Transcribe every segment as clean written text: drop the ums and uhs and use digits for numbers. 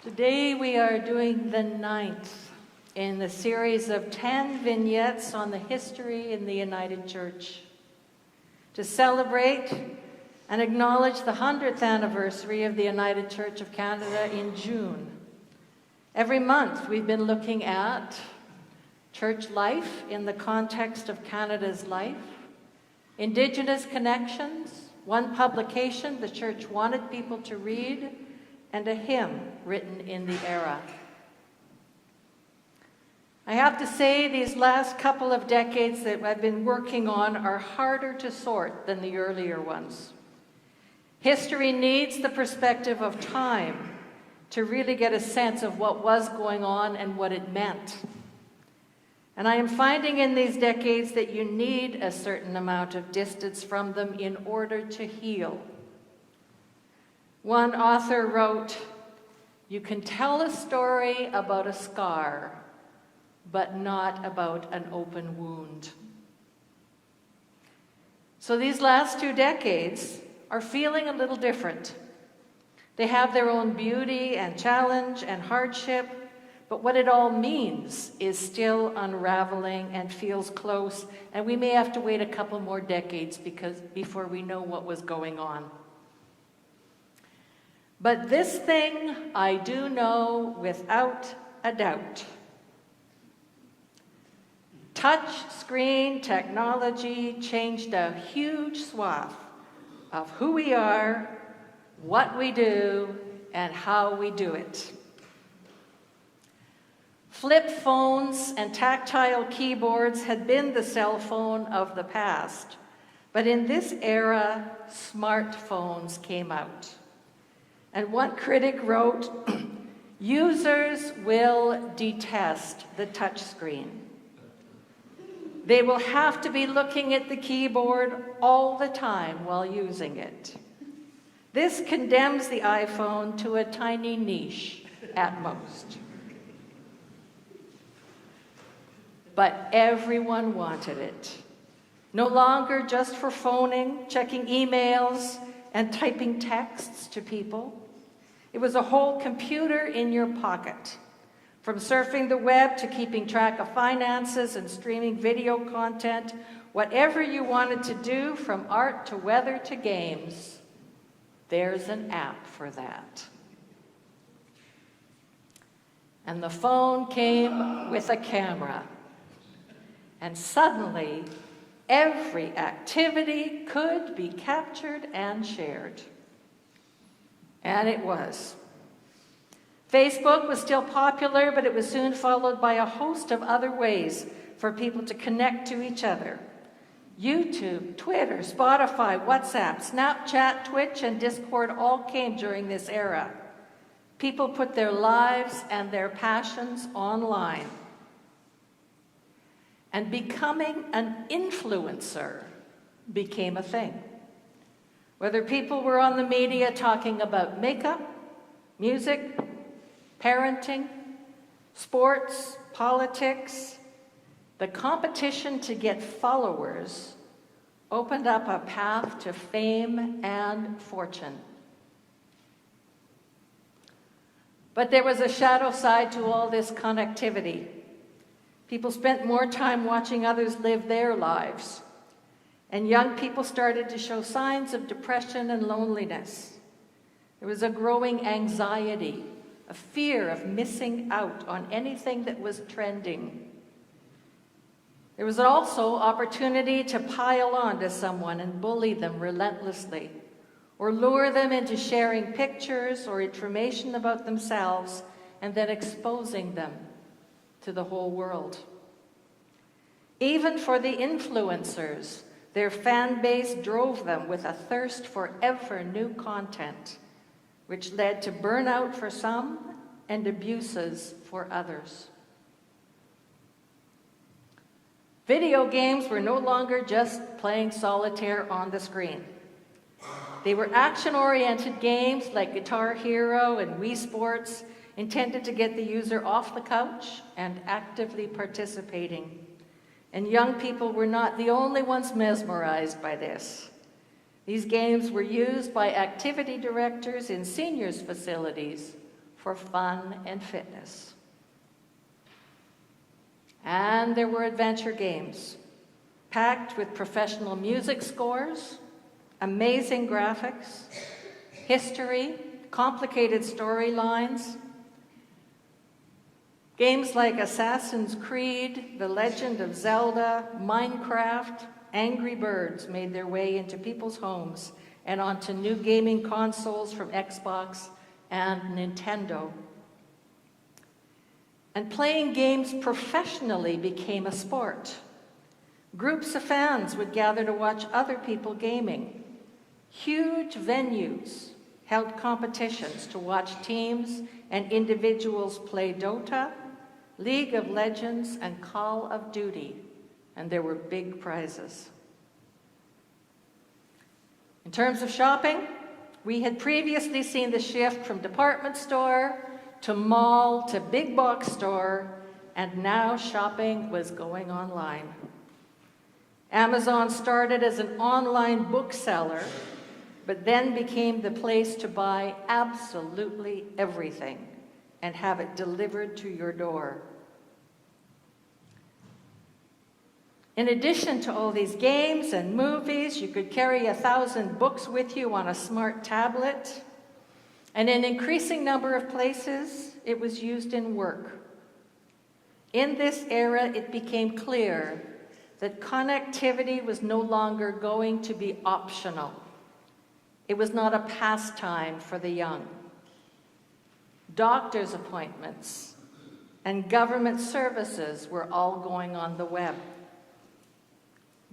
Today we are doing the 9th in the series of 10 vignettes on the history in the United Church to celebrate and acknowledge the 100th anniversary of the United Church of Canada in June. Every month we've been looking at church life in the context of Canada's life, Indigenous connections, one publication the church wanted people to read, and a hymn written in the era. I have to say these last couple of decades that I've been working on are harder to sort than the earlier ones. History needs the perspective of time to really get a sense of what was going on and what it meant. And I am finding in these decades that you need a certain amount of distance from them in order to heal. One author wrote, "You can tell a story about a scar, but not about an open wound." So these last 2 decades are feeling a little different. They have their own beauty and challenge and hardship, but what it all means is still unraveling and feels close, and we may have to wait a couple more decades before we know what was going on. But this thing I do know without a doubt. Touch screen technology changed a huge swath of who we are, what we do, and how we do it. Flip phones and tactile keyboards had been the cell phone of the past, but in this era, smartphones came out. And one critic wrote, "Users will detest the touchscreen. They will have to be looking at the keyboard all the time while using it. This condemns the iPhone to a tiny niche at most." But everyone wanted it. No longer just for phoning, checking emails, and typing texts to people. It was a whole computer in your pocket. From surfing the web to keeping track of finances and streaming video content, whatever you wanted to do, from art to weather to games, there's an app for that. And the phone came with a camera. And suddenly, every activity could be captured and shared. And it was. Facebook was still popular, but it was soon followed by a host of other ways for people to connect to each other. YouTube, Twitter, Spotify, WhatsApp, Snapchat, Twitch, and Discord all came during this era. People put their lives and their passions online. And becoming an influencer became a thing. Whether people were on the media talking about makeup, music, parenting, sports, politics, the competition to get followers opened up a path to fame and fortune. But there was a shadow side to all this connectivity. People spent more time watching others live their lives. And young people started to show signs of depression and loneliness. There was a growing anxiety, a fear of missing out on anything that was trending. There was also opportunity to pile on to someone and bully them relentlessly, or lure them into sharing pictures or information about themselves and then exposing them to the whole world. Even for the influencers, their fan base drove them with a thirst for ever new content, which led to burnout for some and abuses for others. Video games were no longer just playing solitaire on the screen. They were action-oriented games like Guitar Hero and Wii Sports, intended to get the user off the couch and actively participating. And young people were not the only ones mesmerized by this. These games were used by activity directors in seniors' facilities for fun and fitness. And there were adventure games, packed with professional music scores, amazing graphics, history, complicated storylines. Games like Assassin's Creed, The Legend of Zelda, Minecraft, Angry Birds made their way into people's homes and onto new gaming consoles from Xbox and Nintendo. And playing games professionally became a sport. Groups of fans would gather to watch other people gaming. Huge venues held competitions to watch teams and individuals play Dota, League of Legends, and Call of Duty, and there were big prizes. In terms of shopping, we had previously seen the shift from department store to mall to big box store, and now shopping was going online. Amazon started as an online bookseller, but then became the place to buy absolutely everything and have it delivered to your door. In addition to all these games and movies, you could carry 1,000 books with you on a smart tablet. And in an increasing number of places, it was used in work. In this era, it became clear that connectivity was no longer going to be optional. It was not a pastime for the young. Doctor's appointments and government services were all going on the web.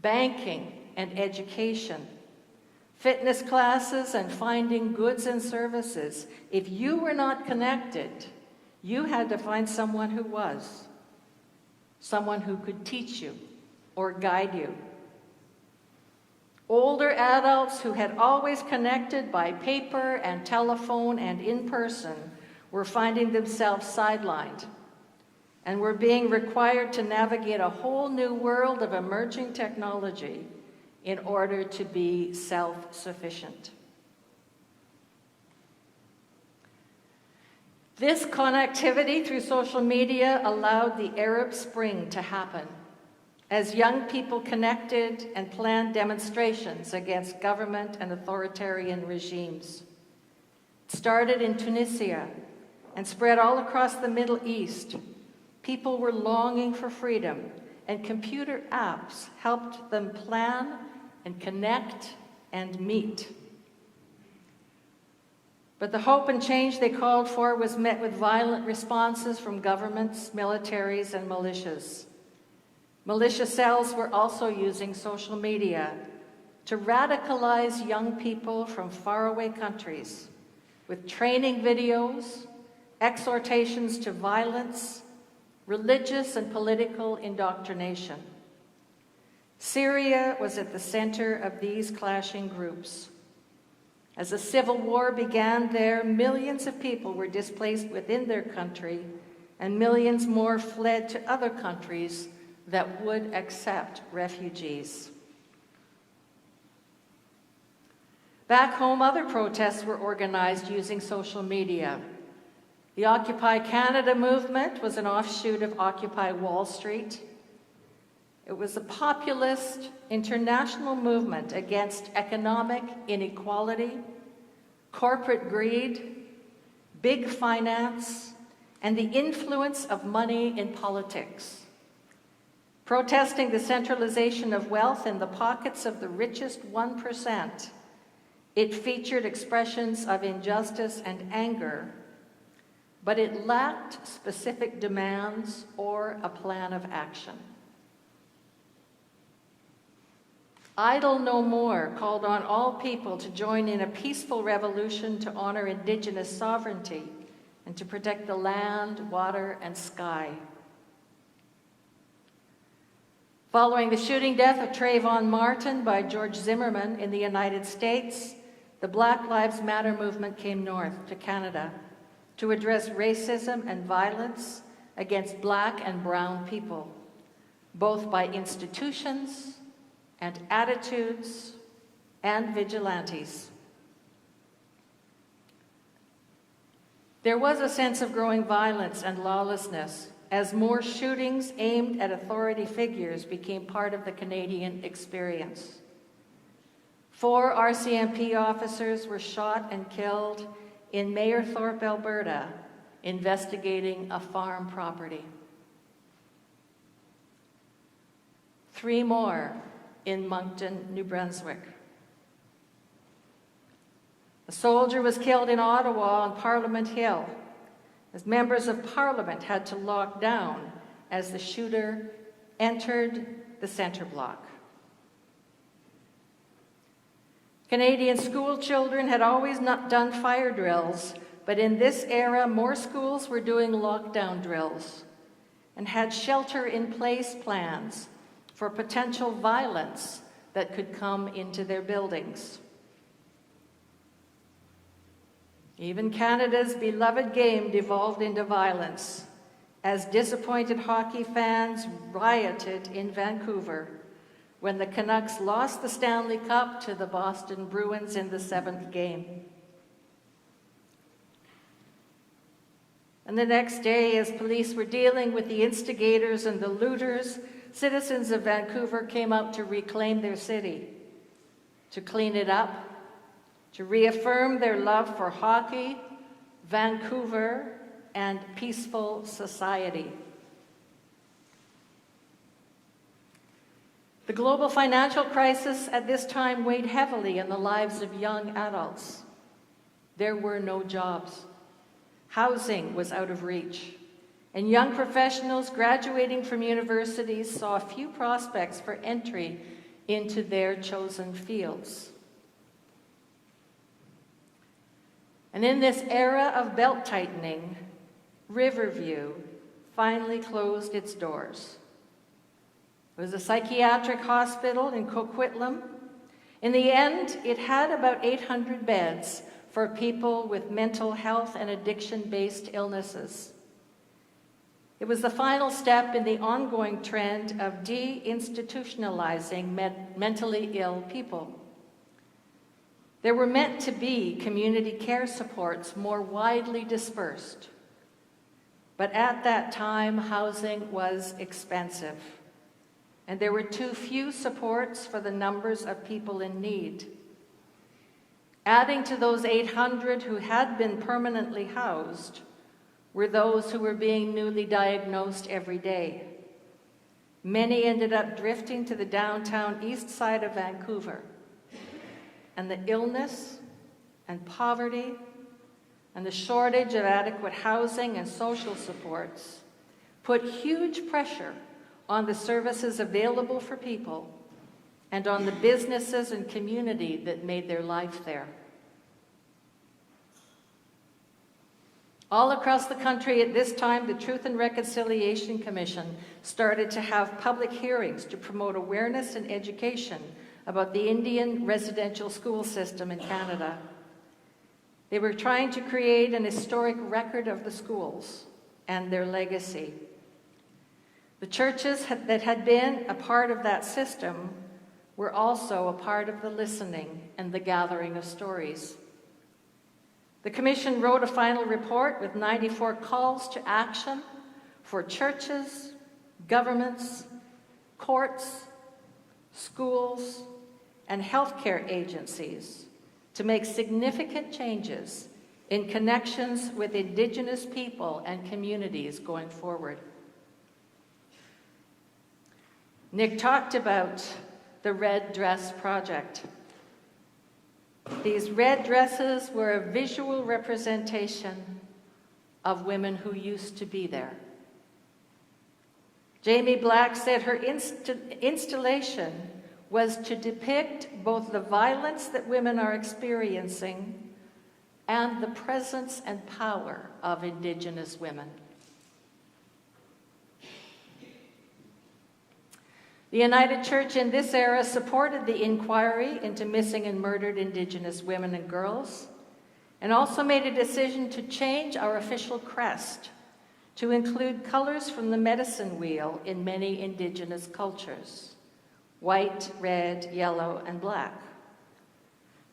Banking and education, fitness classes and finding goods and services. If you were not connected, you had to find someone who was, someone who could teach you or guide you. Older adults who had always connected by paper and telephone and in person were finding themselves sidelined and were being required to navigate a whole new world of emerging technology in order to be self-sufficient. This connectivity through social media allowed the Arab Spring to happen as young people connected and planned demonstrations against government and authoritarian regimes. It started in Tunisia and spread all across the Middle East. People were longing for freedom, and computer apps helped them plan and connect and meet. But the hope and change they called for was met with violent responses from governments, militaries, and militias. Militia cells were also using social media to radicalize young people from faraway countries with training videos, exhortations to violence, religious and political indoctrination. Syria was at the center of these clashing groups. As a civil war began there, millions of people were displaced within their country, and millions more fled to other countries that would accept refugees. Back home, other protests were organized using social media. The Occupy Canada movement was an offshoot of Occupy Wall Street. It was a populist international movement against economic inequality, corporate greed, big finance, and the influence of money in politics. Protesting the centralization of wealth in the pockets of the richest 1%, it featured expressions of injustice and anger, but it lacked specific demands or a plan of action. Idle No More called on all people to join in a peaceful revolution to honor Indigenous sovereignty and to protect the land, water, and sky. Following the shooting death of Trayvon Martin by George Zimmerman in the United States, the Black Lives Matter movement came north to Canada to address racism and violence against Black and brown people, both by institutions and attitudes and vigilantes. There was a sense of growing violence and lawlessness as more shootings aimed at authority figures became part of the Canadian experience. 4 RCMP officers were shot and killed in Mayerthorpe, Alberta, investigating a farm property. 3 more in Moncton, New Brunswick. A soldier was killed in Ottawa on Parliament Hill as members of Parliament had to lock down as the shooter entered the centre block. Canadian school children had always not done fire drills, but in this era, more schools were doing lockdown drills and had shelter-in-place plans for potential violence that could come into their buildings. Even Canada's beloved game devolved into violence as disappointed hockey fans rioted in Vancouver when the Canucks lost the Stanley Cup to the Boston Bruins in the 7th game. And the next day, as police were dealing with the instigators and the looters, citizens of Vancouver came out to reclaim their city, to clean it up, to reaffirm their love for hockey, Vancouver, and peaceful society. The global financial crisis at this time weighed heavily on the lives of young adults. There were no jobs. Housing was out of reach, and young professionals graduating from universities saw few prospects for entry into their chosen fields. And in this era of belt-tightening, Riverview finally closed its doors. It was a psychiatric hospital in Coquitlam. In the end, it had about 800 beds for people with mental health and addiction-based illnesses. It was the final step in the ongoing trend of deinstitutionalizing mentally ill people. There were meant to be community care supports more widely dispersed. But at that time, housing was expensive, and there were too few supports for the numbers of people in need. Adding to those 800 who had been permanently housed were those who were being newly diagnosed every day. Many ended up drifting to the downtown east side of Vancouver, and the illness and poverty and the shortage of adequate housing and social supports put huge pressure on the services available for people and on the businesses and community that made their life there. All across the country at this time, the Truth and Reconciliation Commission started to have public hearings to promote awareness and education about the Indian residential school system in Canada. They were trying to create an historic record of the schools and their legacy. The churches that had been a part of that system were also a part of the listening and the gathering of stories. The Commission wrote a final report with 94 calls to action for churches, governments, courts, schools, and healthcare agencies to make significant changes in connections with Indigenous people and communities going forward. Nick talked about the Red Dress Project. These red dresses were a visual representation of women who used to be there. Jamie Black said her installation was to depict both the violence that women are experiencing and the presence and power of Indigenous women. The United Church in this era supported the inquiry into missing and murdered Indigenous women and girls, and also made a decision to change our official crest to include colors from the medicine wheel in many Indigenous cultures: white, red, yellow, and black.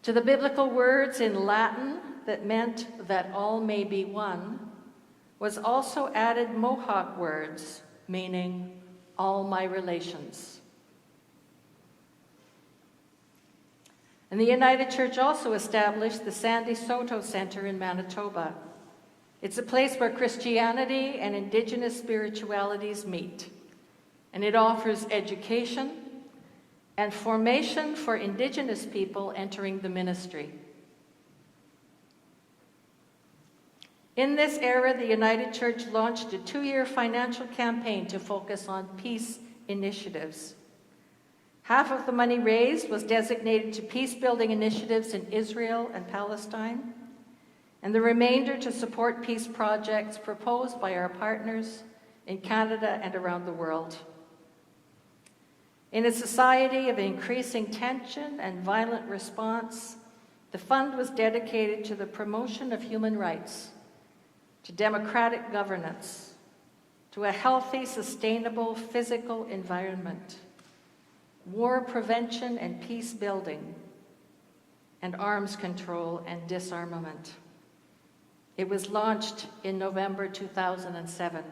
To the biblical words in Latin that meant that all may be one was also added Mohawk words meaning all my relations. And the United Church also established the Sandy Soto Center in Manitoba. It's a place where Christianity and Indigenous spiritualities meet, and it offers education and formation for Indigenous people entering the ministry. In this era, the United Church launched a 2-year financial campaign to focus on peace initiatives. Half of the money raised was designated to peace-building initiatives in Israel and Palestine, and the remainder to support peace projects proposed by our partners in Canada and around the world. In a society of increasing tension and violent response, the fund was dedicated to the promotion of human rights, to democratic governance, to a healthy, sustainable physical environment, war prevention and peace building, and arms control and disarmament. It was launched in November 2007.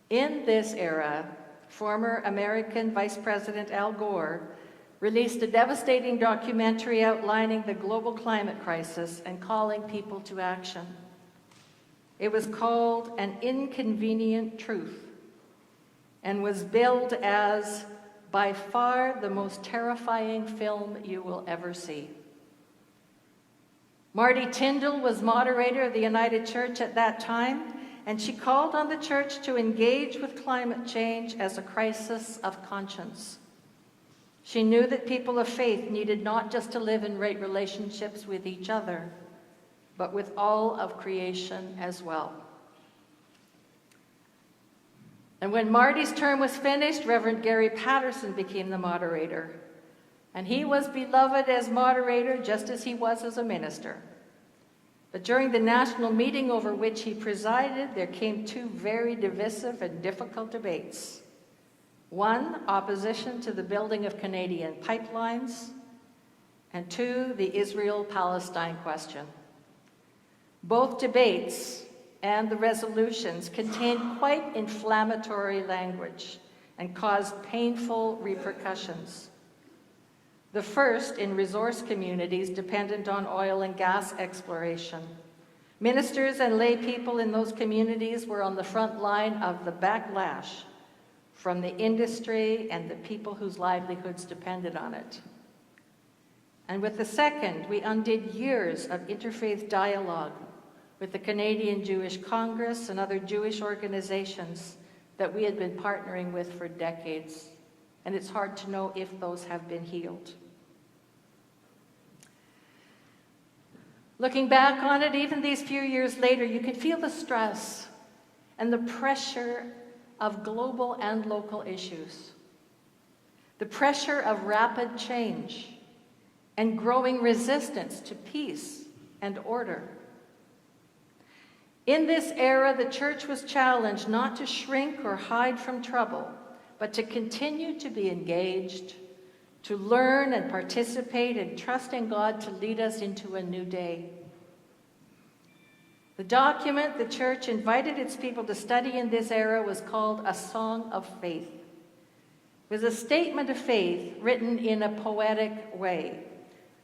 In this era, former American Vice President Al Gore released a devastating documentary outlining the global climate crisis and calling people to action. It was called An Inconvenient Truth and was billed as by far the most terrifying film you will ever see. Marty Tyndall was moderator of the United Church at that time, and she called on the church to engage with climate change as a crisis of conscience. She knew that people of faith needed not just to live in right relationships with each other, but with all of creation as well. And when Marty's term was finished, Reverend Gary Patterson became the moderator. And he was beloved as moderator just as he was as a minister. But during the national meeting over which he presided, there came 2 very divisive and difficult debates. 1, opposition to the building of Canadian pipelines, and 2, the Israel-Palestine question. Both debates and the resolutions contained quite inflammatory language and caused painful repercussions. The first in resource communities dependent on oil and gas exploration. Ministers and lay people in those communities were on the front line of the backlash from the industry and the people whose livelihoods depended on it. And with the second, we undid years of interfaith dialogue with the Canadian Jewish Congress and other Jewish organizations that we had been partnering with for decades. And it's hard to know if those have been healed. Looking back on it, even these few years later, you can feel the stress and the pressure of global and local issues. The pressure of rapid change and growing resistance to peace and order. In this era, the church was challenged not to shrink or hide from trouble, but to continue to be engaged, to learn and participate and trust in God to lead us into a new day. The document the church invited its people to study in this era was called A Song of Faith. It was a statement of faith written in a poetic way.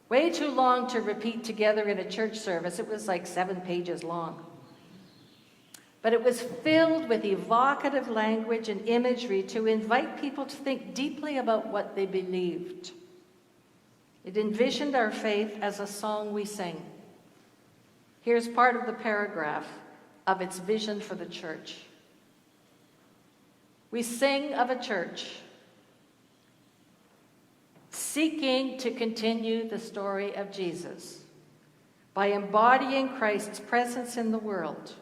Way too long to repeat together in a church service. It was like 7 pages long. But it was filled with evocative language and imagery to invite people to think deeply about what they believed. It envisioned our faith as a song we sing. Here's part of the paragraph of its vision for the church. We sing of a church seeking to continue the story of Jesus by embodying Christ's presence in the world.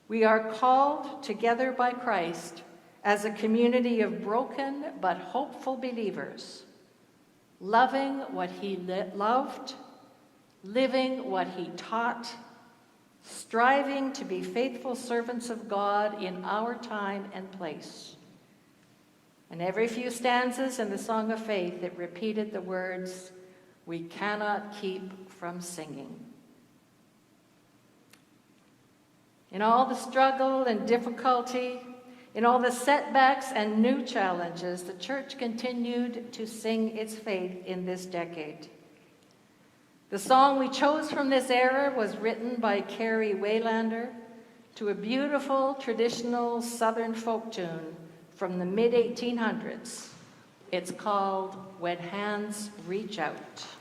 We are called together by Christ as a community of broken but hopeful believers, loving what he loved, living what he taught, striving to be faithful servants of God in our time and place. And every few stanzas in the Song of Faith, it repeated the words, "We cannot keep from singing." In all the struggle and difficulty, in all the setbacks and new challenges, the church continued to sing its faith in this decade. The song we chose from this era was written by Carrie Waylander to a beautiful traditional Southern folk tune from the mid-1800s. It's called "When Hands Reach Out."